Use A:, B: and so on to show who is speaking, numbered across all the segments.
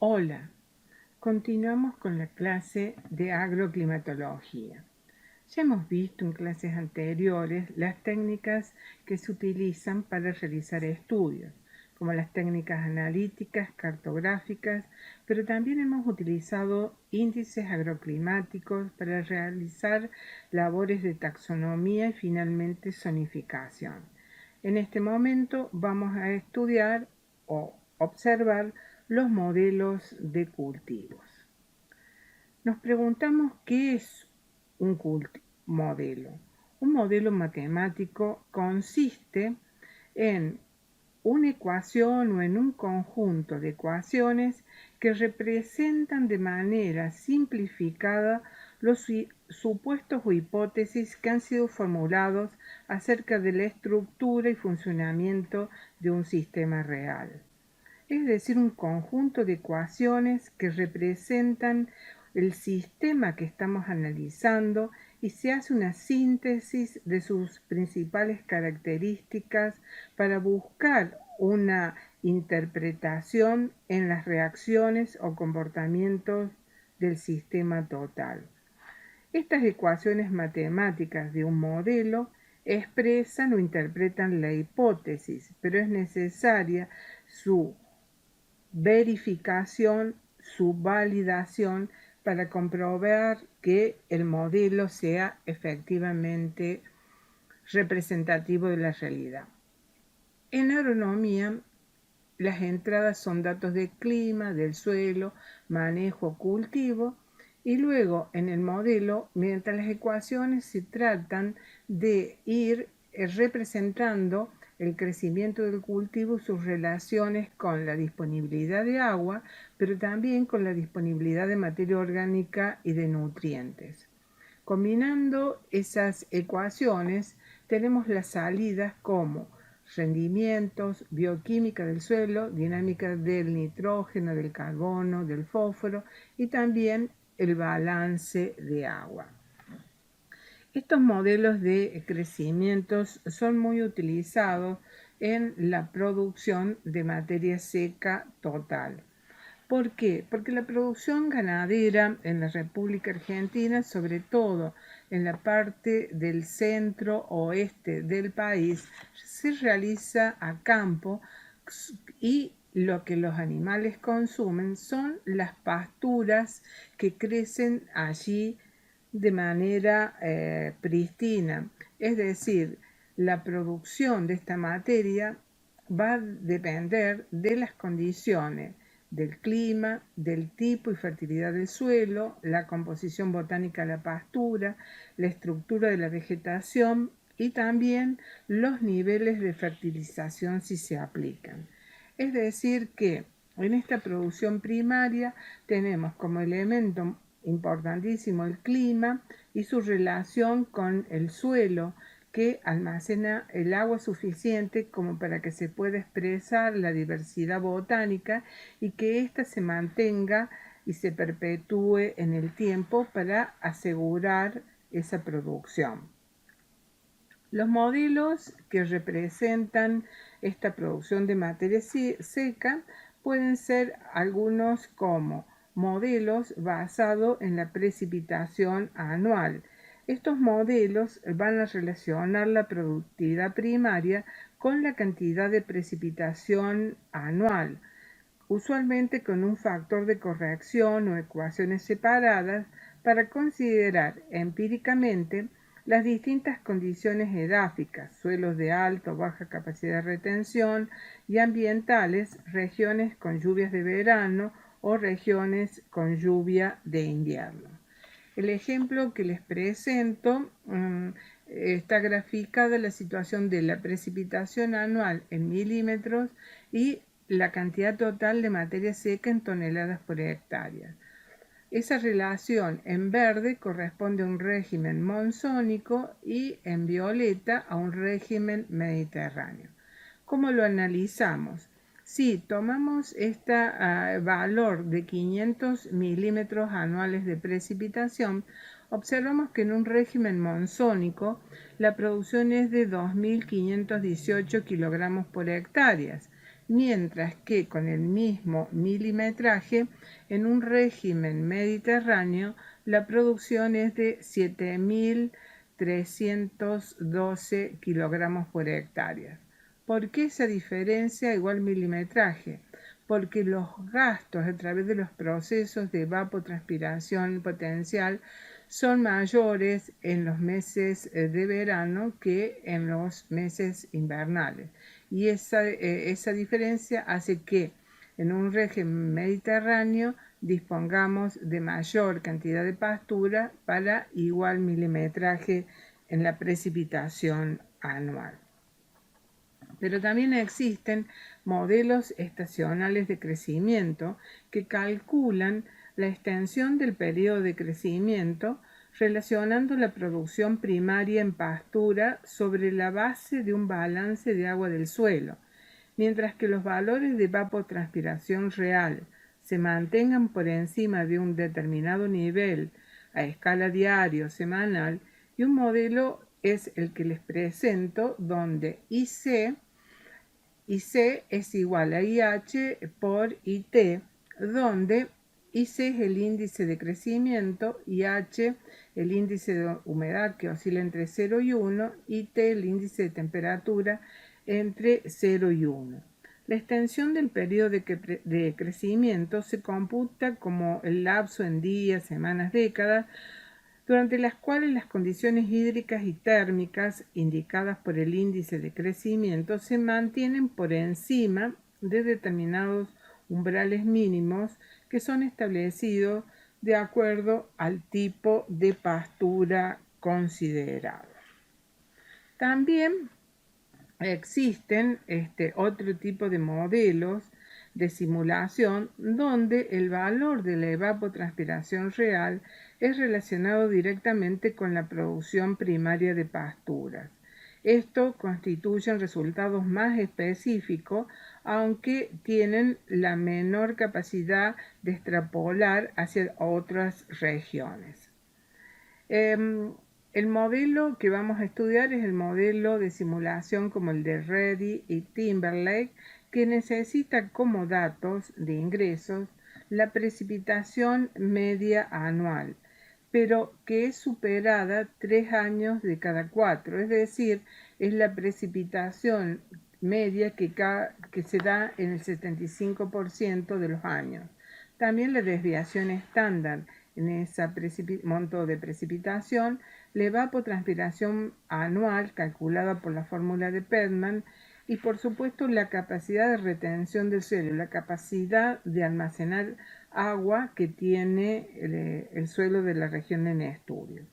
A: Hola, continuamos con la clase de agroclimatología. Ya hemos visto en clases anteriores las técnicas que se utilizan para realizar estudios, como las técnicas analíticas, cartográficas, pero también hemos utilizado índices agroclimáticos para realizar labores de taxonomía y finalmente zonificación. En este momento vamos a estudiar o observar los modelos de cultivos. Nos preguntamos qué es un modelo. Un modelo matemático consiste en una ecuación o en un conjunto de ecuaciones que representan de manera simplificada los supuestos o hipótesis que han sido formulados acerca de la estructura y funcionamiento de un sistema real. Es decir, un conjunto de ecuaciones que representan el sistema que estamos analizando y se hace una síntesis de sus principales características para buscar una interpretación en las reacciones o comportamientos del sistema total. Estas ecuaciones matemáticas de un modelo expresan o interpretan la hipótesis, pero es necesaria su verificación, su validación para comprobar que el modelo sea efectivamente representativo de la realidad. En agronomía, las entradas son datos de clima, del suelo, manejo, cultivo, y luego en el modelo, mediante las ecuaciones, se tratan de ir representando el crecimiento del cultivo y sus relaciones con la disponibilidad de agua, pero también con la disponibilidad de materia orgánica y de nutrientes. Combinando esas ecuaciones, tenemos las salidas como rendimientos, bioquímica del suelo, dinámica del nitrógeno, del carbono, del fósforo y también el balance de agua. Estos modelos de crecimientos son muy utilizados en la producción de materia seca total. ¿Por qué? Porque la producción ganadera en la República Argentina, sobre todo en la parte del centro oeste del país, se realiza a campo y lo que los animales consumen son las pasturas que crecen allí de manera pristina. Es decir, la producción de esta materia va a depender de las condiciones del clima, del tipo y fertilidad del suelo, la composición botánica de la pastura, la estructura de la vegetación y también los niveles de fertilización si se aplican. Es decir que en esta producción primaria tenemos como elemento importantísimo el clima y su relación con el suelo, que almacena el agua suficiente como para que se pueda expresar la diversidad botánica y que ésta se mantenga y se perpetúe en el tiempo para asegurar esa producción. Los modelos que representan esta producción de materia seca pueden ser algunos como modelos basados en la precipitación anual. Estos modelos van a relacionar la productividad primaria con la cantidad de precipitación anual, usualmente con un factor de corrección o ecuaciones separadas para considerar empíricamente las distintas condiciones edáficas, suelos de alta o baja capacidad de retención, y ambientales, regiones con lluvias de verano o regiones con lluvia de invierno. El ejemplo que les presento está graficada la situación de la precipitación anual en milímetros y la cantidad total de materia seca en toneladas por hectárea. Esa relación en verde corresponde a un régimen monzónico y en violeta a un régimen mediterráneo. ¿Cómo lo analizamos? Si tomamos este valor de 500 milímetros anuales de precipitación, observamos que en un régimen monzónico la producción es de 2.518 kilogramos por hectárea, mientras que con el mismo milimetraje, en un régimen mediterráneo, la producción es de 7.312 kilogramos por hectárea. ¿Por qué esa diferencia igual milimetraje? Porque los gastos a través de los procesos de evapotranspiración potencial son mayores en los meses de verano que en los meses invernales. Y esa diferencia hace que en un régimen mediterráneo dispongamos de mayor cantidad de pastura para igual milimetraje en la precipitación anual. Pero también existen modelos estacionales de crecimiento que calculan la extensión del periodo de crecimiento relacionando la producción primaria en pastura sobre la base de un balance de agua del suelo, mientras que los valores de evapotranspiración real se mantengan por encima de un determinado nivel a escala diaria o semanal, y un modelo es el que les presento donde IC es igual a IH por IT, donde IC es el índice de crecimiento, IH el índice de humedad que oscila entre 0 y 1, IT el índice de temperatura entre 0 y 1. La extensión del periodo de crecimiento se computa como el lapso en días, semanas, décadas, durante las cuales las condiciones hídricas y térmicas indicadas por el índice de crecimiento se mantienen por encima de determinados umbrales mínimos que son establecidos de acuerdo al tipo de pastura considerado. También existen otro tipo de modelos de simulación donde el valor de la evapotranspiración real es relacionado directamente con la producción primaria de pasturas. Esto constituye resultados más específicos, aunque tienen la menor capacidad de extrapolar hacia otras regiones. El modelo que vamos a estudiar es el modelo de simulación como el de Reddy y Timberlake, que necesita como datos de ingresos la precipitación media anual, pero que es superada 3 años de cada 4, es decir, es la precipitación media que se da en el 75% de los años. También la desviación estándar en ese monto de precipitación, la evapotranspiración anual calculada por la fórmula de Pettman, y por supuesto la capacidad de retención del suelo, la capacidad de almacenar agua que tiene el suelo de la región en estudio.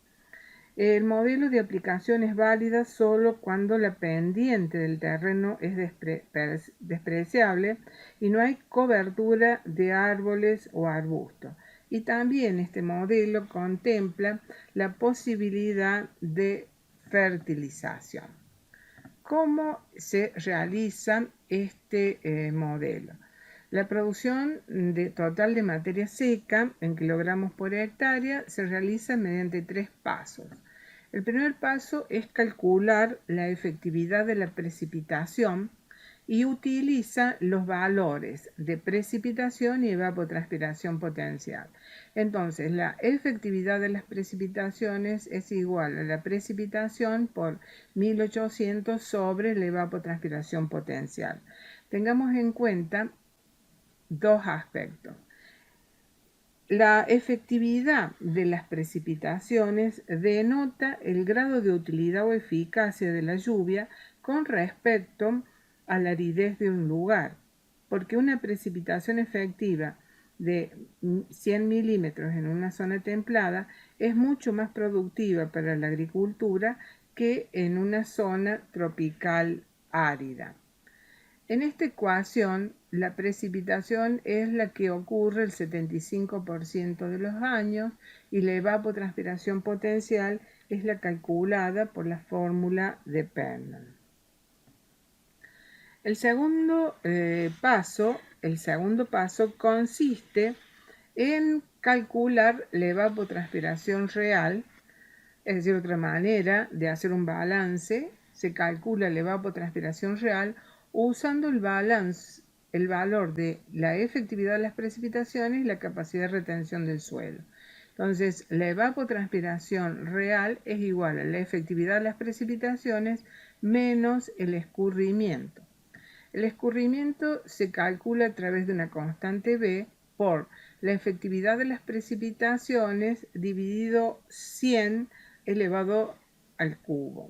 A: El modelo de aplicación es válida solo cuando la pendiente del terreno es despreciable y no hay cobertura de árboles o arbustos. Y también este modelo contempla la posibilidad de fertilización. ¿Cómo se realiza este modelo? La producción total de materia seca en kilogramos por hectárea se realiza mediante 3 pasos. El primer paso es calcular la efectividad de la precipitación y utiliza los valores de precipitación y evapotranspiración potencial. Entonces, la efectividad de las precipitaciones es igual a la precipitación por 1800 sobre la evapotranspiración potencial. Tengamos en cuenta dos aspectos. La efectividad de las precipitaciones denota el grado de utilidad o eficacia de la lluvia con respecto a la aridez de un lugar, porque una precipitación efectiva de 100 milímetros en una zona templada es mucho más productiva para la agricultura que en una zona tropical árida. En esta ecuación, la precipitación es la que ocurre el 75% de los años y la evapotranspiración potencial es la calculada por la fórmula de Pettman. El segundo paso consiste en calcular la evapotranspiración real, es decir, otra manera de hacer un balance. Se calcula la evapotranspiración real usando el valor de la efectividad de las precipitaciones y la capacidad de retención del suelo. Entonces, la evapotranspiración real es igual a la efectividad de las precipitaciones menos el escurrimiento. El escurrimiento se calcula a través de una constante B por la efectividad de las precipitaciones dividido 100 elevado al cubo.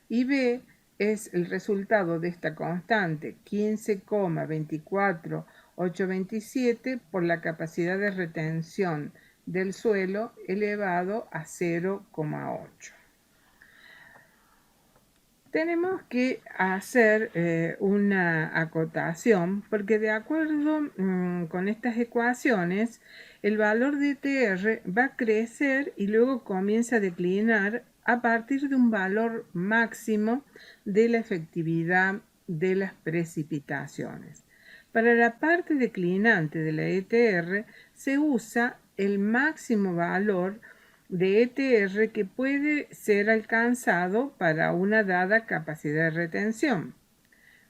A: Y B es el resultado de esta constante 15,24827 por la capacidad de retención del suelo elevado a 0,8. Tenemos que hacer una acotación porque de acuerdo con estas ecuaciones, el valor de TR va a crecer y luego comienza a declinar a partir de un valor máximo de la efectividad de las precipitaciones. Para la parte declinante de la ETR se usa el máximo valor de ETR que puede ser alcanzado para una dada capacidad de retención.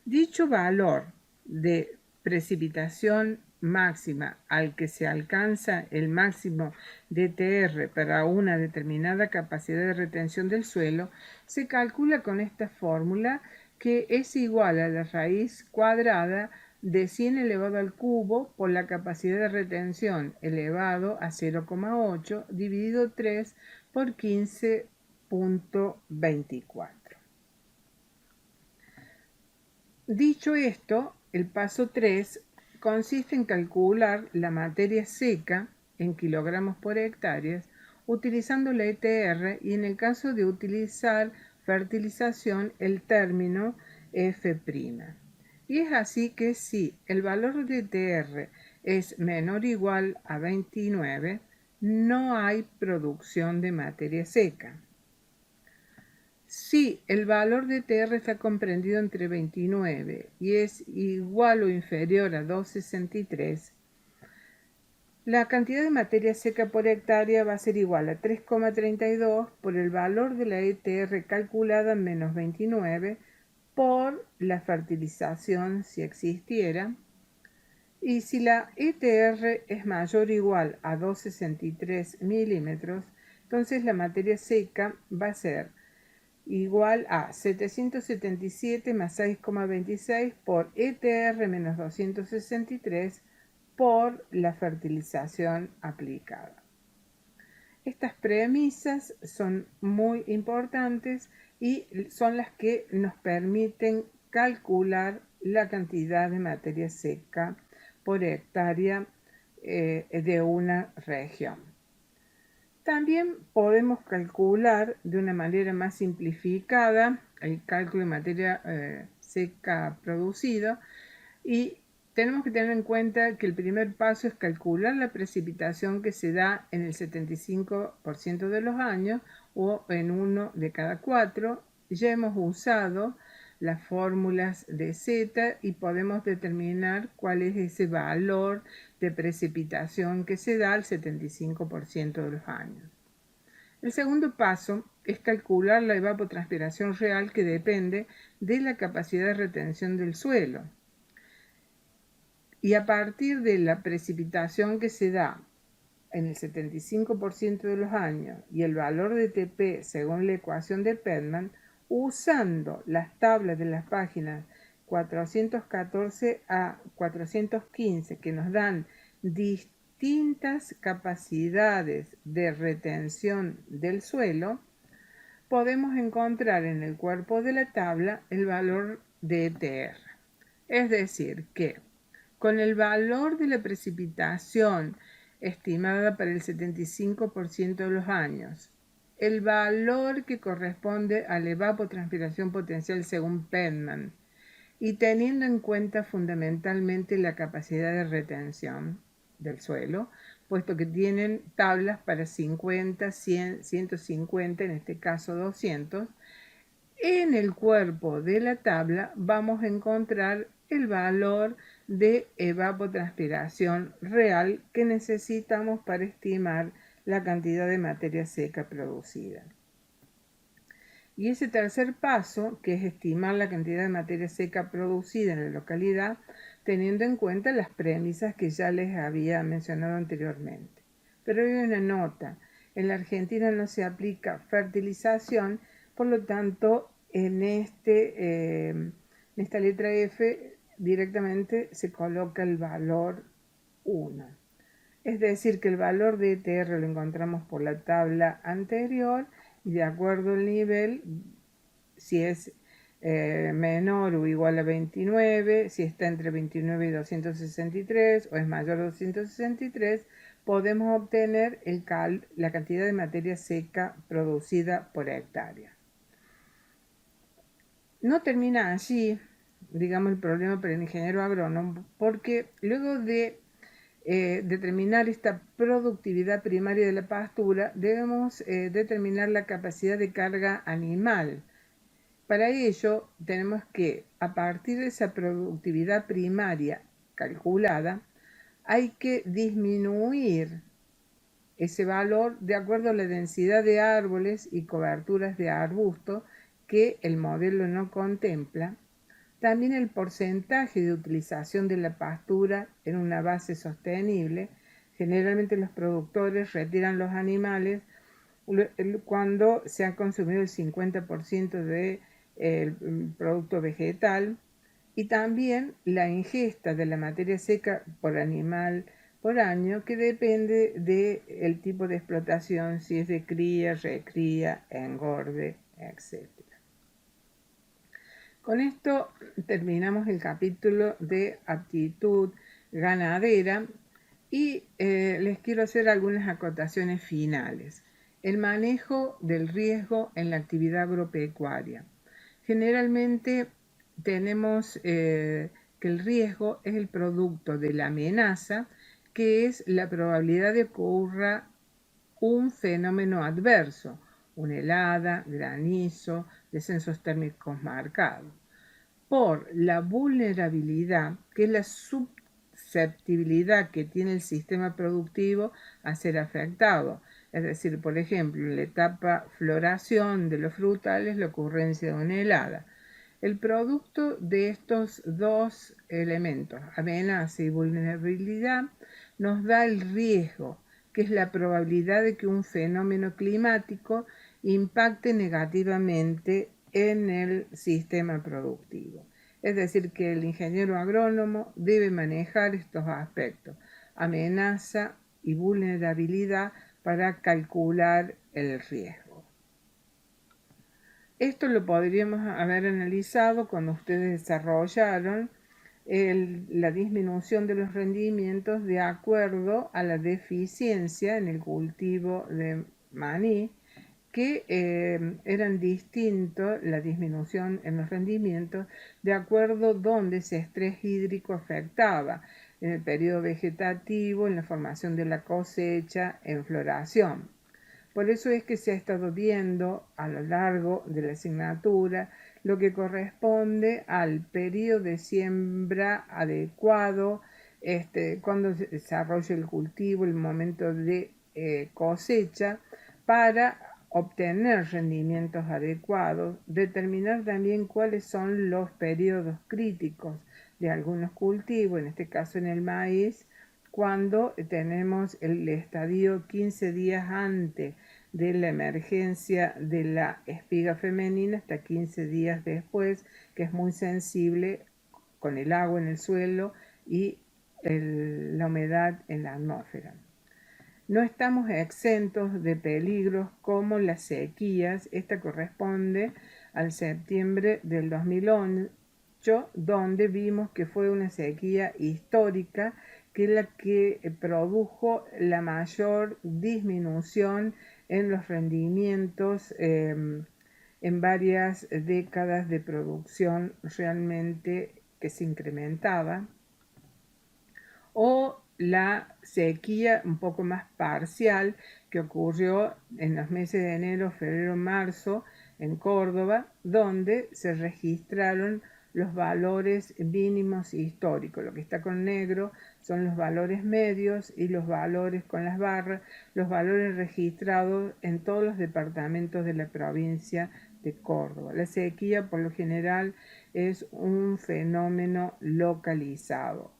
A: Dicho valor de precipitación máxima al que se alcanza el máximo de ETR para una determinada capacidad de retención del suelo se calcula con esta fórmula que es igual a la raíz cuadrada de 100 elevado al cubo por la capacidad de retención elevado a 0,8 dividido 3 por 15,24. Dicho esto, el paso 3 consiste en calcular la materia seca en kilogramos por hectárea utilizando la ETR y en el caso de utilizar fertilización el término F'. Y es así que si el valor de ETR es menor o igual a 29, no hay producción de materia seca. Si el valor de TR está comprendido entre 29 y es igual o inferior a 2,63, la cantidad de materia seca por hectárea va a ser igual a 3,32 por el valor de la ETR calculada menos 29 por la fertilización si existiera. Y si la ETR es mayor o igual a 2,63 milímetros, entonces la materia seca va a ser igual a 777 más 6,26 por ETR menos 263 por la fertilización aplicada. Estas premisas son muy importantes y son las que nos permiten calcular la cantidad de materia seca por hectárea de una región. También podemos calcular de una manera más simplificada el cálculo de materia seca producida y tenemos que tener en cuenta que el primer paso es calcular la precipitación que se da en el 75% de los años o en uno de cada 4. Ya hemos usado las fórmulas de Z y podemos determinar cuál es ese valor de precipitación que se da al 75% de los años. El segundo paso es calcular la evapotranspiración real que depende de la capacidad de retención del suelo. Y a partir de la precipitación que se da en el 75% de los años y el valor de TP según la ecuación de Pettman, usando las tablas de las páginas 414 a 415 que nos dan distintas capacidades de retención del suelo, podemos encontrar en el cuerpo de la tabla el valor de ETR. Es decir, que con el valor de la precipitación estimada para el 75% de los años, el valor que corresponde a la evapotranspiración potencial según Pettman, y teniendo en cuenta fundamentalmente la capacidad de retención del suelo, puesto que tienen tablas para 50, 100, 150, en este caso 200, en el cuerpo de la tabla vamos a encontrar el valor de evapotranspiración real que necesitamos para estimar la cantidad de materia seca producida. Y ese tercer paso, que es estimar la cantidad de materia seca producida en la localidad, teniendo en cuenta las premisas que ya les había mencionado anteriormente. Pero hay una nota: en la Argentina no se aplica fertilización, por lo tanto, en esta letra F directamente se coloca el valor 1. Es decir, que el valor de ETR lo encontramos por la tabla anterior y de acuerdo al nivel, si es menor o igual a 29, si está entre 29 y 263 o es mayor a 263, podemos obtener la cantidad de materia seca producida por hectárea. No termina allí, digamos, el problema para el ingeniero agrónomo, porque luego de determinar esta productividad primaria de la pastura, debemos determinar la capacidad de carga animal. Para ello, tenemos que, a partir de esa productividad primaria calculada, hay que disminuir ese valor de acuerdo a la densidad de árboles y coberturas de arbustos que el modelo no contempla. También el porcentaje de utilización de la pastura en una base sostenible. Generalmente los productores retiran los animales cuando se ha consumido el 50% del producto vegetal, y también la ingesta de la materia seca por animal por año, que depende del tipo de explotación, si es de cría, recría, engorde, etc. Con esto terminamos el capítulo de aptitud ganadera y les quiero hacer algunas acotaciones finales. El manejo del riesgo en la actividad agropecuaria. Generalmente tenemos que el riesgo es el producto de la amenaza, que es la probabilidad de que ocurra un fenómeno adverso, una helada, granizo, descensos térmicos marcados, por la vulnerabilidad, que es la susceptibilidad que tiene el sistema productivo a ser afectado. Es decir, por ejemplo, en la etapa floración de los frutales, la ocurrencia de una helada. El producto de estos dos elementos, amenaza y vulnerabilidad, nos da el riesgo, que es la probabilidad de que un fenómeno climático impacte negativamente en el sistema productivo. Es decir, que el ingeniero agrónomo debe manejar estos aspectos, amenaza y vulnerabilidad, para calcular el riesgo. Esto lo podríamos haber analizado cuando ustedes desarrollaron la disminución de los rendimientos de acuerdo a la deficiencia en el cultivo de maní, que eran distintos, la disminución en los rendimientos, de acuerdo donde ese estrés hídrico afectaba, en el periodo vegetativo, en la formación de la cosecha, en floración. Por eso es que se ha estado viendo a lo largo de la asignatura lo que corresponde al periodo de siembra adecuado, cuando se desarrolla el cultivo, el momento de cosecha, para obtener rendimientos adecuados, determinar también cuáles son los periodos críticos de algunos cultivos, en este caso en el maíz, cuando tenemos el estadio 15 días antes de la emergencia de la espiga femenina hasta 15 días después, que es muy sensible con el agua en el suelo y la humedad en la atmósfera. No estamos exentos de peligros como las sequías. Esta corresponde al septiembre del 2008, donde vimos que fue una sequía histórica, que es la que produjo la mayor disminución en los rendimientos en varias décadas de producción realmente que se incrementaba, o la sequía un poco más parcial que ocurrió en los meses de enero, febrero, marzo en Córdoba, donde se registraron los valores mínimos históricos. Lo que está con negro son los valores medios y los valores con las barras, los valores registrados en todos los departamentos de la provincia de Córdoba. La sequía por lo general es un fenómeno localizado.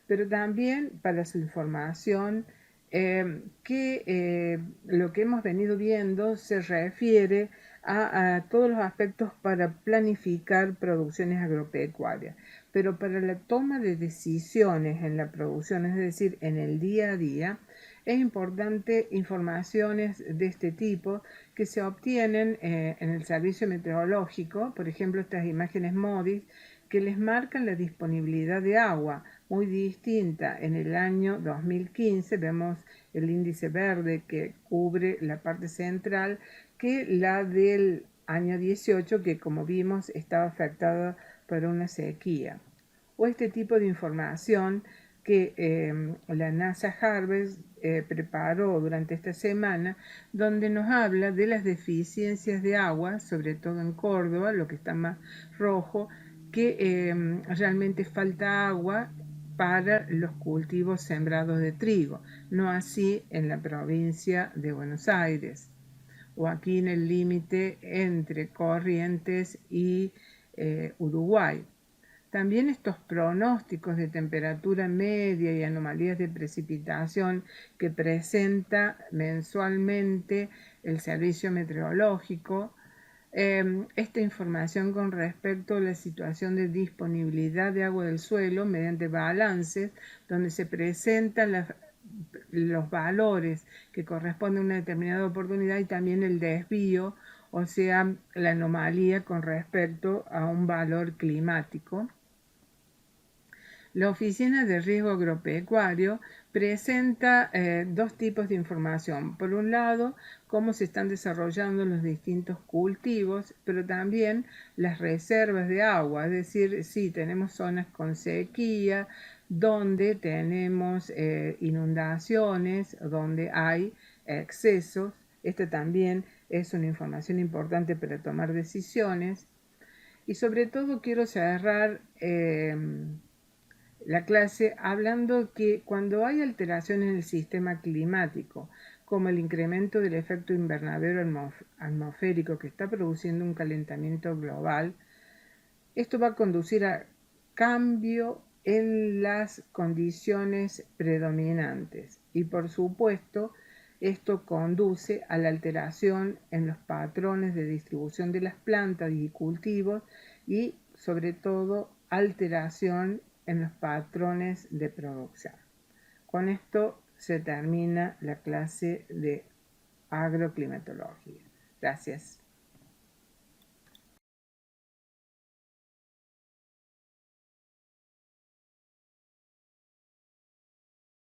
A: Pero también para su información, lo que hemos venido viendo se refiere a todos los aspectos para planificar producciones agropecuarias, pero para la toma de decisiones en la producción, es decir, en el día a día, es importante informaciones de este tipo que se obtienen en el servicio meteorológico, por ejemplo, estas imágenes MODIS, que les marcan la disponibilidad de agua, muy distinta. En el año 2015 vemos el índice verde que cubre la parte central, que la del año 18, que como vimos estaba afectada por una sequía. O este tipo de información que la NASA Harvest preparó durante esta semana, donde nos habla de las deficiencias de agua, sobre todo en Córdoba, lo que está más rojo, que realmente falta agua para los cultivos sembrados de trigo, no así en la provincia de Buenos Aires o aquí en el límite entre Corrientes y Uruguay. También estos pronósticos de temperatura media y anomalías de precipitación que presenta mensualmente el Servicio Meteorológico, esta información con respecto a la situación de disponibilidad de agua del suelo mediante balances donde se presentan los valores que corresponden a una determinada oportunidad y también el desvío, o sea, la anomalía con respecto a un valor climático. La Oficina de Riesgo Agropecuario presenta dos tipos de información. Por un lado, cómo se están desarrollando los distintos cultivos, pero también las reservas de agua, es decir, si tenemos zonas con sequía, donde tenemos inundaciones, donde hay excesos. Esta también es una información importante para tomar decisiones. Y sobre todo quiero cerrar la clase hablando que cuando hay alteraciones en el sistema climático, como el incremento del efecto invernadero atmosférico que está produciendo un calentamiento global, esto va a conducir a cambio en las condiciones predominantes y por supuesto esto conduce a la alteración en los patrones de distribución de las plantas y cultivos y sobre todo alteración en los patrones de producción. Con esto se termina la clase de agroclimatología. Gracias.